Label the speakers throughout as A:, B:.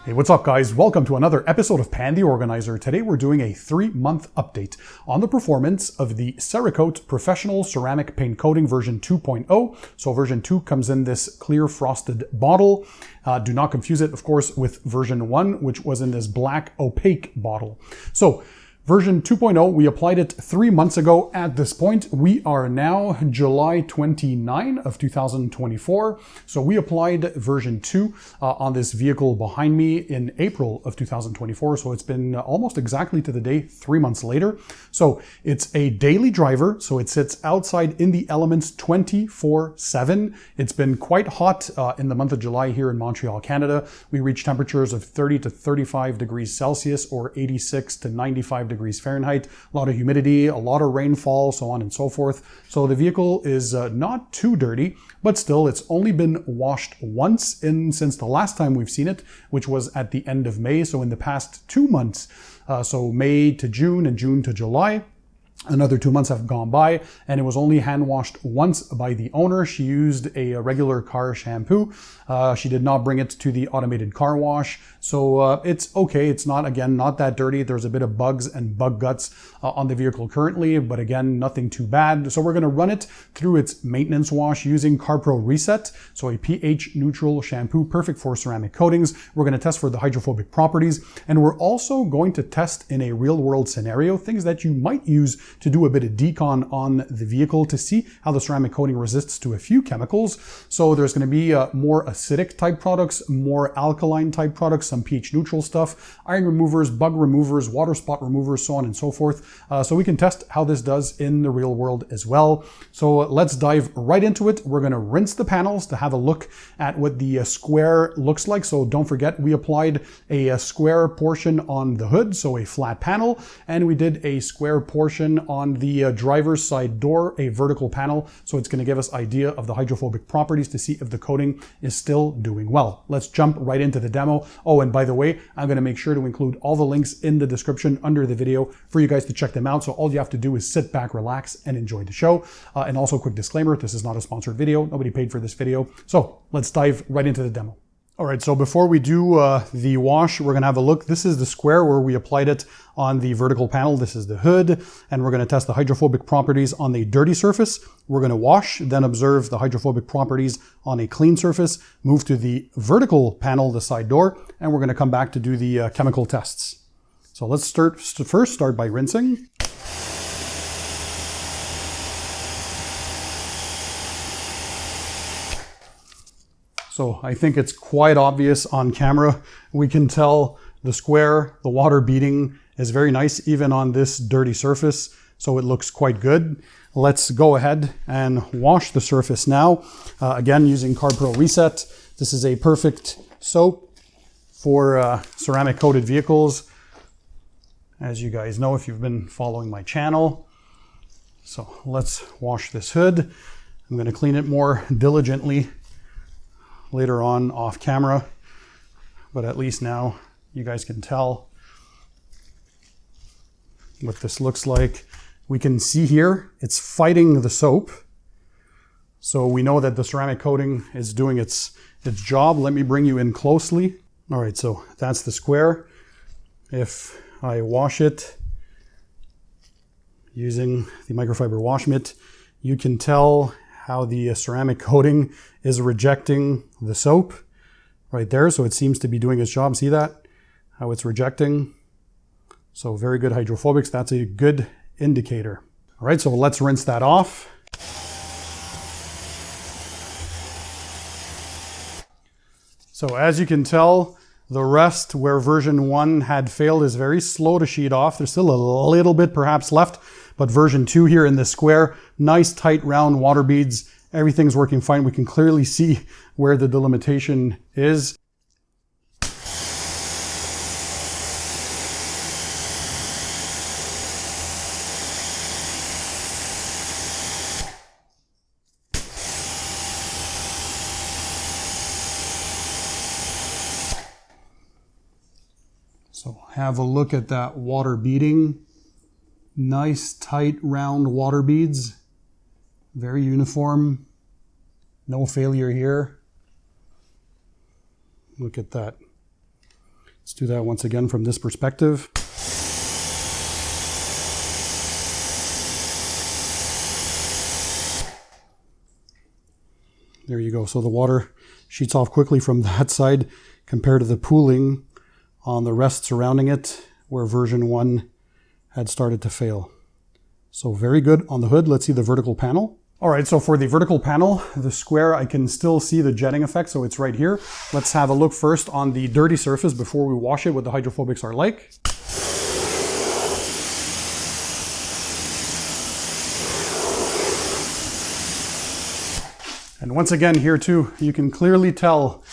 A: Hey, what's up guys? Welcome to another episode of Pan the Organizer. Today we're doing a 3-month update on the performance of the Cerakote Professional Ceramic Paint Coating version 2.0. So version 2 comes in this clear frosted bottle. Do not confuse it, of course, with version 1, which was in this black opaque bottle. So version 2.0, we applied it 3 months ago at this point. We are now July 29 of 2024. So we applied version 2 on this vehicle behind me in April of 2024. So it's been almost exactly to the day 3 months later. So it's a daily driver. So it sits outside in the elements 24/7. It's been quite hot in the month of July here in Montreal, Canada. We reached temperatures of 30 to 35 degrees Celsius or 86 to 95 degrees Fahrenheit, a lot of humidity, a lot of rainfall, so on and so forth. So the vehicle is not too dirty, but still it's only been washed once since the last time we've seen it, which was at the end of May. So in the past 2 months, so May to June and June to July, another 2 months have gone by, and it was only hand washed once by the owner. She used a regular car shampoo. She did not bring it to the automated car wash. So it's okay. It's not that dirty. There's a bit of bugs and bug guts on the vehicle currently, but again, nothing too bad. So we're going to run it through its maintenance wash using CarPro Reset. So a pH neutral shampoo, perfect for ceramic coatings. We're going to test for the hydrophobic properties. And we're also going to test in a real world scenario, things that you might use to do a bit of decon on the vehicle to see how the ceramic coating resists to a few chemicals. So there's going to be more acidic type products, more alkaline type products, some pH neutral stuff, iron removers, bug removers, water spot removers, so on and so forth. So we can test how this does in the real world as well. So let's dive right into it. We're going to rinse the panels to have a look at what the square looks like. So don't forget, we applied a square portion on the hood, so a flat panel, and we did a square portion on the driver's side door, a vertical panel. So it's going to give us idea of the hydrophobic properties to see if the coating is still doing well. Let's jump right into the demo. Oh, and by the way, I'm going to make sure to include all the links in the description under the video for you guys to check them out. So all you have to do is sit back, relax, and enjoy the show. And also quick disclaimer, this is not a sponsored video. Nobody paid for this video. So let's dive right into the demo. All right, so before we do the wash, we're going to have a look. This is the square where we applied it on the vertical panel. This is the hood, and we're going to test the hydrophobic properties on the dirty surface. We're going to wash, then observe the hydrophobic properties on a clean surface, move to the vertical panel, the side door, and we're going to come back to do the chemical tests. So let's first start by rinsing. So I think it's quite obvious on camera. We can tell the square, the water beading is very nice, even on this dirty surface. So it looks quite good. Let's go ahead and wash the surface now. Again, using CarPro Reset. This is a perfect soap for ceramic coated vehicles, as you guys know if you've been following my channel. So let's wash this hood. I'm going to clean it more diligently later on off camera, but at least now you guys can tell what this looks like. We can see here it's fighting the soap, so we know that the ceramic coating is doing its job. Let me bring you in closely. All right, so that's the square. If I wash it using the microfiber wash mitt, you can tell how the ceramic coating is rejecting the soap right there. So it seems to be doing its job. See that? How it's rejecting. So very good hydrophobics. That's a good indicator. All right, so let's rinse that off. So as you can tell, the rest where version 1 had failed is very slow to sheet off. There's still a little bit perhaps left, but version 2 here in this square, nice tight round water beads. Everything's working fine. We can clearly see where the delimitation is. So have a look at that water beading. Nice tight round water beads. Very uniform. No failure here. Look at that. Let's do that once again from this perspective. There you go. So the water sheets off quickly from that side compared to the pooling on the rest surrounding it where version 1 had started to fail. So very good on the hood. Let's see the vertical panel. All right, so for the vertical panel, the square, I can still see the jetting effect, so it's right here. Let's have a look first on the dirty surface before we wash it, what the hydrophobics are like. And once again, here too, you can clearly tell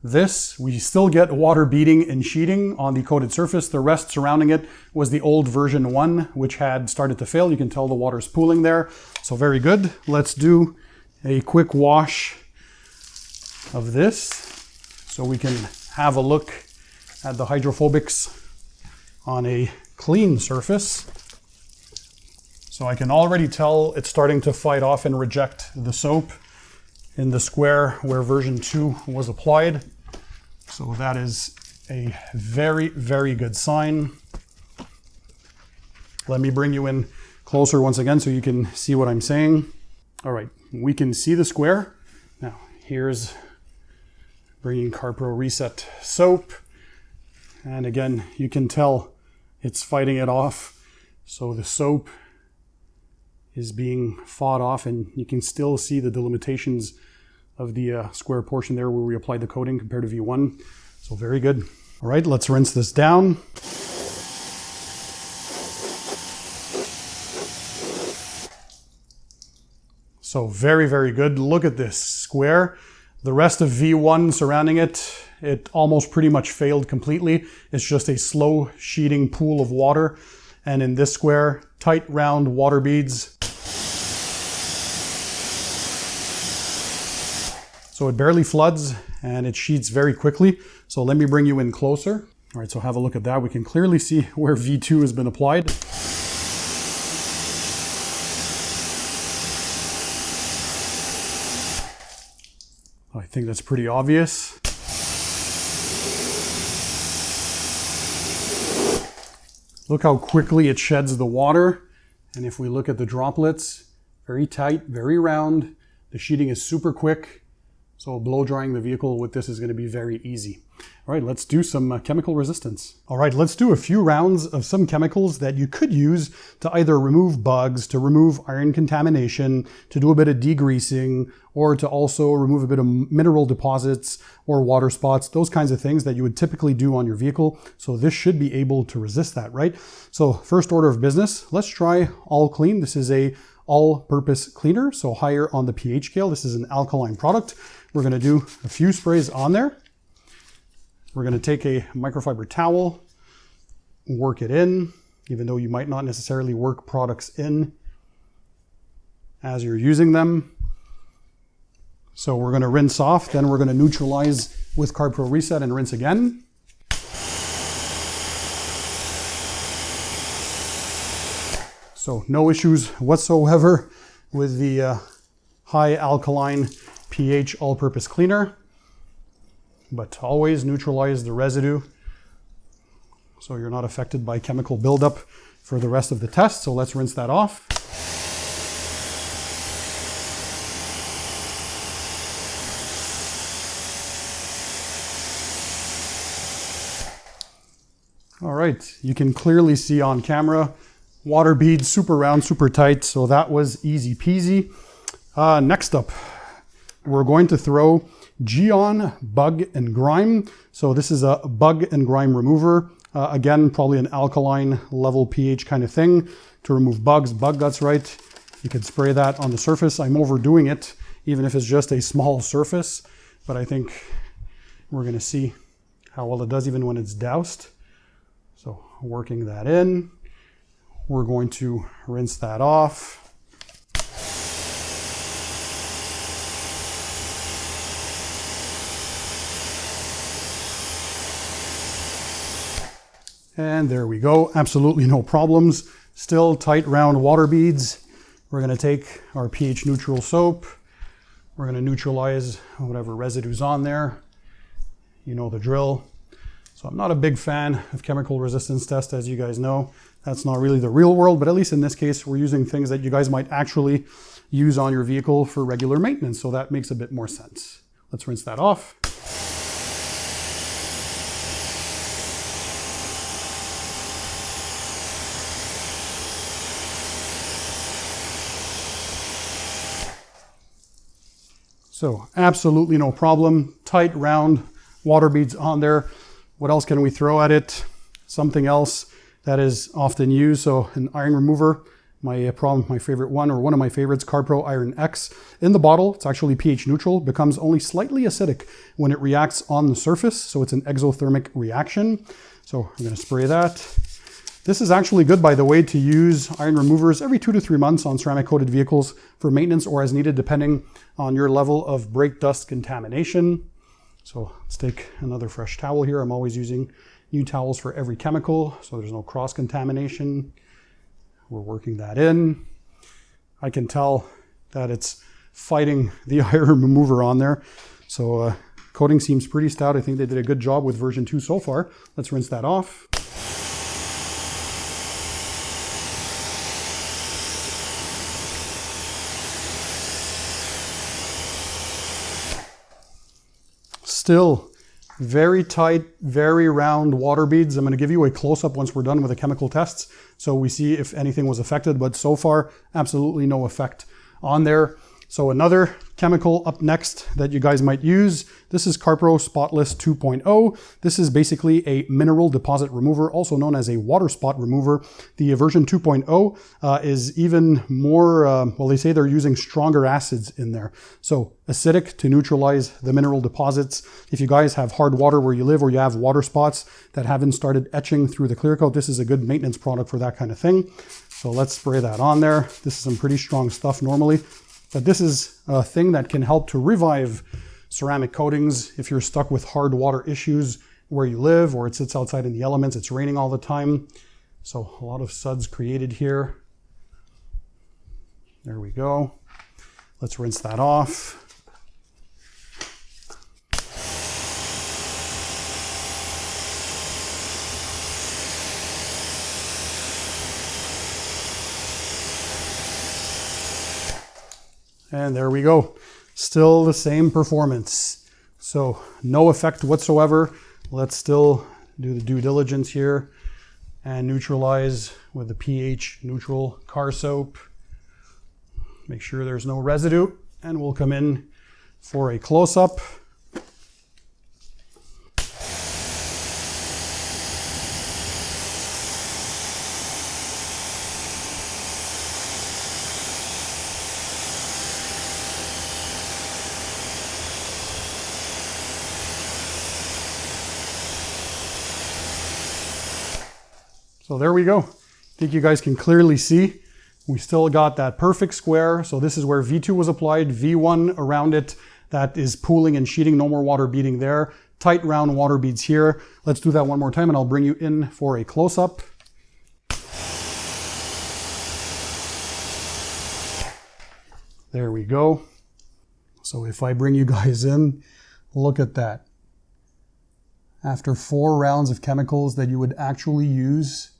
A: this, we still get water beading and sheeting on the coated surface. The rest surrounding it was the old version 1, which had started to fail. You can tell the water's pooling there. So very good. Let's do a quick wash of this so we can have a look at the hydrophobics on a clean surface. So I can already tell it's starting to fight off and reject the soap in the square where version 2 was applied. So that is a very, very good sign. Let me bring you in closer once again so you can see what I'm saying. All right, we can see the square. Now here's bringing Carpro Reset soap. And again, you can tell it's fighting it off. So the soap is being fought off and you can still see the delimitations of the square portion there where we applied the coating compared to V1. So very good. All right, let's rinse this down. So very, very good. Look at this square. The rest of V1 surrounding it, it almost pretty much failed completely. It's just a slow sheeting pool of water. And in this square, tight round water beads. So it barely floods and it sheets very quickly. So let me bring you in closer. All right, so have a look at that. We can clearly see where V2 has been applied. I think that's pretty obvious. Look how quickly it sheds the water. And if we look at the droplets, very tight, very round. The sheeting is super quick. So blow drying the vehicle with this is going to be very easy. All right, let's do some chemical resistance. All right, let's do a few rounds of some chemicals that you could use to either remove bugs, to remove iron contamination, to do a bit of degreasing, or to also remove a bit of mineral deposits or water spots, those kinds of things that you would typically do on your vehicle. So this should be able to resist that, right? So first order of business, let's try All Clean. This is a all-purpose cleaner, so higher on the pH scale. This is an alkaline product. We're going to do a few sprays on there. We're going to take a microfiber towel, work it in, even though you might not necessarily work products in as you're using them. So we're going to rinse off, then we're going to neutralize with Carpro Reset and rinse again. So no issues whatsoever with the high alkaline pH all-purpose cleaner, but always neutralize the residue so you're not affected by chemical buildup for the rest of the test. So let's rinse that off. All right, you can clearly see on camera, water beads, super round, super tight. So that was easy peasy. Next up, we're going to throw Geon Bug and Grime. So this is a bug and grime remover. Again, probably an alkaline level pH kind of thing to remove bugs, bug guts, right? You could spray that on the surface. I'm overdoing it, even if it's just a small surface, but I think we're gonna see how well it does even when it's doused. So working that in, we're going to rinse that off. And there we go, absolutely no problems. Still tight round water beads. We're gonna take our pH neutral soap. We're gonna neutralize whatever residue's on there. You know the drill. So I'm not a big fan of chemical resistance tests, as you guys know. That's not really the real world, but at least in this case, we're using things that you guys might actually use on your vehicle for regular maintenance. So that makes a bit more sense. Let's rinse that off. So absolutely no problem. Tight, round water beads on there. What else can we throw at it? Something else that is often used. So an iron remover, my favorite one, or one of my favorites, CarPro Iron X. In the bottle, it's actually pH neutral, becomes only slightly acidic when it reacts on the surface. So it's an exothermic reaction. So I'm gonna spray that. This is actually good, by the way, to use iron removers every 2 to 3 months on ceramic coated vehicles for maintenance or as needed, depending on your level of brake dust contamination. So let's take another fresh towel here. I'm always using new towels for every chemical, so there's no cross contamination. We're working that in. I can tell that it's fighting the iron remover on there. So coating seems pretty stout. I think they did a good job with version 2 so far. Let's rinse that off. Still very tight, very round water beads. I'm going to give you a close-up once we're done with the chemical tests, so we see if anything was affected, but so far, absolutely no effect on there. So another chemical up next that you guys might use, this is CarPro Spotless 2.0. This is basically a mineral deposit remover, also known as a water spot remover. The version 2.0 is even more, well, they say they're using stronger acids in there. So acidic to neutralize the mineral deposits. If you guys have hard water where you live, or you have water spots that haven't started etching through the clear coat, this is a good maintenance product for that kind of thing. So let's spray that on there. This is some pretty strong stuff normally. But this is a thing that can help to revive ceramic coatings if you're stuck with hard water issues where you live, or it sits outside in the elements, it's raining all the time. So a lot of suds created here. There we go. Let's rinse that off. And there we go. Still the same performance. So no effect whatsoever. Let's still do the due diligence here and neutralize with the pH neutral car soap. Make sure there's no residue, and we'll come in for a close-up. So there we go. I think you guys can clearly see we still got that perfect square. So this is where V2 was applied, V1 around it. That is pooling and sheeting, no more water beading there. Tight round water beads here. Let's do that one more time and I'll bring you in for a close-up. There we go. So if I bring you guys in, look at that. After 4 rounds of chemicals that you would actually use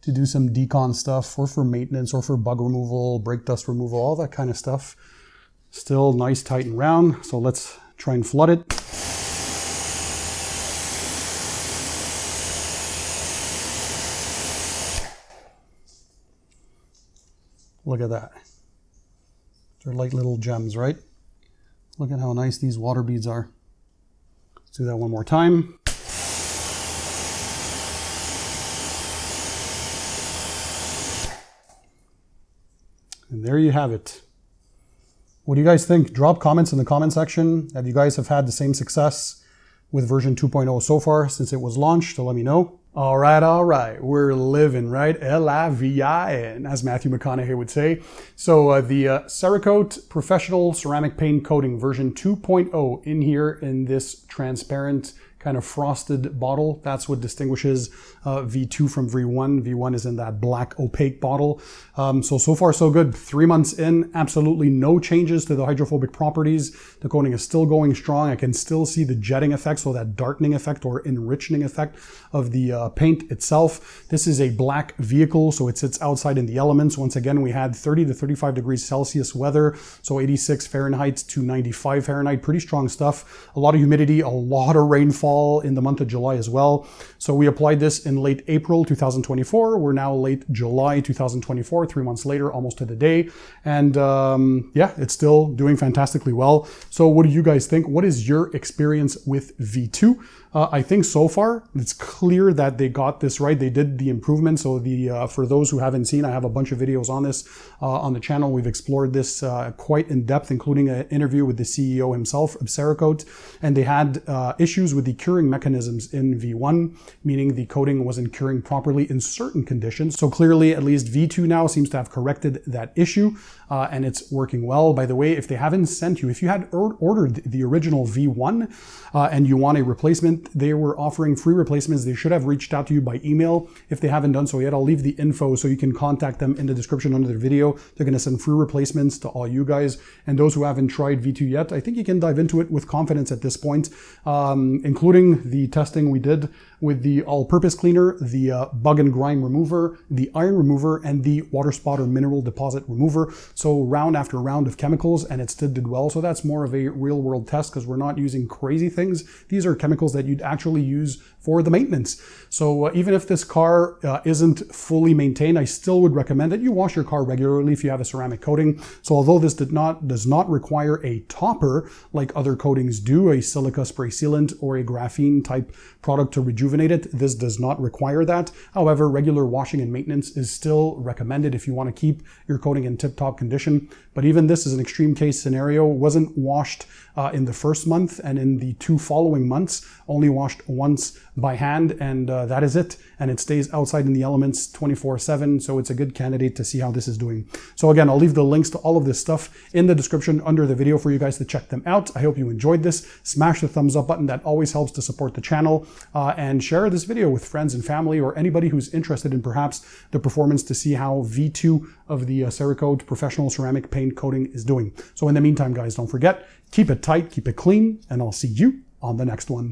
A: to do some decon stuff, or for maintenance, or for bug removal, brake dust removal, all that kind of stuff. Still nice, tight, and round. So let's try and flood it. Look at that. They're like little gems, right? Look at how nice these water beads are. Let's do that one more time. And there you have it. What do you guys think? Drop comments in the comment section. Have you guys had the same success with version 2.0 so far since it was launched? So let me know. All right. We're living, right? L-I-V-I-N, as Matthew McConaughey would say. So the Cerakote Professional Ceramic Paint Coating version 2.0 in here in this transparent kind of frosted bottle. That's what distinguishes V2 from V1. V1 is in that black opaque bottle. So far so good. 3 months in, absolutely no changes to the hydrophobic properties. The coating is still going strong. I can still see the jetting effect, so that darkening effect or enriching effect of the paint itself. This is a black vehicle, so it sits outside in the elements. Once again, we had 30 to 35 degrees Celsius weather, so 86 Fahrenheit to 95 Fahrenheit. Pretty strong stuff. A lot of humidity, a lot of rainfall in the month of July as well. So we applied this in late April 2024. We're now late July 2024, 3 months later, almost to the day. And yeah, it's still doing fantastically well. So what do you guys think? What is your experience with V2? I think so far it's clear that they got this right. They did the improvement. So for those who haven't seen, I have a bunch of videos on this on the channel. We've explored this quite in depth, including an interview with the CEO himself of Cerakote. And they had issues with the curing mechanisms in V1, meaning the coating wasn't curing properly in certain conditions. So clearly, at least V2 now seems to have corrected that issue, and it's working well. By the way, if they haven't sent you, if you had ordered the original V1 and you want a replacement, they were offering free replacements. They should have reached out to you by email. If they haven't done so yet, I'll leave the info so you can contact them in the description under the video. They're going to send free replacements to all you guys. And those who haven't tried V2 yet, I think you can dive into it with confidence at this point, including the testing we did with the all-purpose cleaner, the bug and grime remover, the iron remover, and the water spot or mineral deposit remover. So round after round of chemicals, and it still did well. So that's more of a real-world test because we're not using crazy things. These are chemicals that you'd actually use for the maintenance. So even if this car isn't fully maintained, I still would recommend that you wash your car regularly if you have a ceramic coating. So although this does not require a topper like other coatings do, a silica spray sealant or a graphene type product to rejuvenate it, this does not require that. However, regular washing and maintenance is still recommended if you want to keep your coating in tip-top condition. But even this is an extreme case scenario. Wasn't washed in the first month, and in the 2 following months only washed once by hand, and that is it. And it stays outside in the elements 24/7, so it's a good candidate to see how this is doing. So again, I'll leave the links to all of this stuff in the description under the video for you guys to check them out. I hope you enjoyed this. Smash the thumbs up button. That always helps to support the channel, and share this video with friends and family or anybody who's interested in perhaps the performance to see how V2 of the Cerakote professional ceramic paint coating is doing. So in the meantime, guys, don't forget, keep it tight, keep it clean, and I'll see you on the next one.